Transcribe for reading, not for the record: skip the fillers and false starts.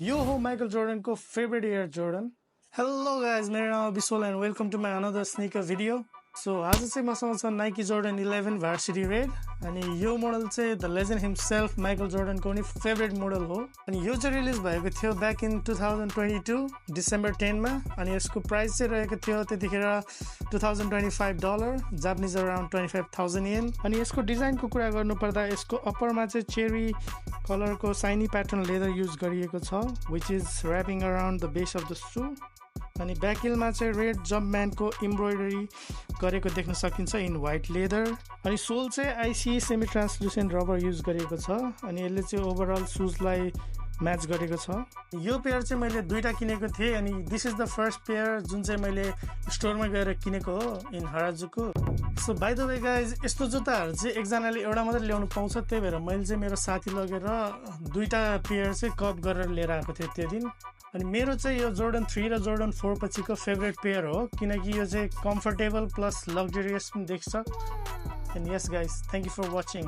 यो हो Michael Jordan को favourite Air Jordan. Hello guys, मेरो नाम Vishwal and welcome to my another sneaker video. So आज चाहिँ मसँग छ नाइकी जोर्डन 11 भार्सिटी रेड अनि यो मोडल चाहिँ द लेजेन्ड हिमसेल्फ माइकल जोर्डनको नि फेभरेट मोडल हो। अनि यो चाहिँ रिलिज भएको थियो ब्याक इन 2022 डिसेम्बर 10 मा अनि यसको प्राइस चाहिँ रहेको थियो त्यतिखेर $2025, जापानिज अराउन्ड 25,000 येन। अनि यसको डिजाइनको कुरा गर्नुपर्दा यसको अप्परमा चाहिँ चेरी कलरको साइनी प्याटर्न लेदर युज गरिएको छ which is wrapping around the base of the shoe. अनि ब्याकहिलमा चाहिँ रेड जम्पम्यानको एम्ब्रोइडरी गरेको देख्न सकिन्छ इन व्हाइट लेदर। अनि सोल चाहिँ आइसी सेमी ट्रान्सलुसेन्ट रबर युज गरेको छ अनि यसले चाहिँ ओभरअल सुजलाई म्याच गरेको छ। यो पेयर चाहिँ मैले दुईटा किनेको थिएँ अनि this is the first pair जुन चाहिँ मैले स्टोरमा गएर किनेको हो in Harajuku. So by the way guys, यस्तो जुत्ताहरू चाहिँ एकजनाले एउटा मात्रै ल्याउनु पाउँछ, त्यही भएर मैले चाहिँ मेरो साथी लगेर दुईटा पेयर चाहिँ कप गरेर लिएर आएको थिएँ त्यो दिन। अनि मेरो चाहिँ यो जोर्डन 3 र जोर्डन 4 पछिको फेभरेट पेयर हो किनकि यो चाहिँ कम्फर्टेबल प्लस लग्जरियस पनि देख्छ। And yes guys, thank you for watching.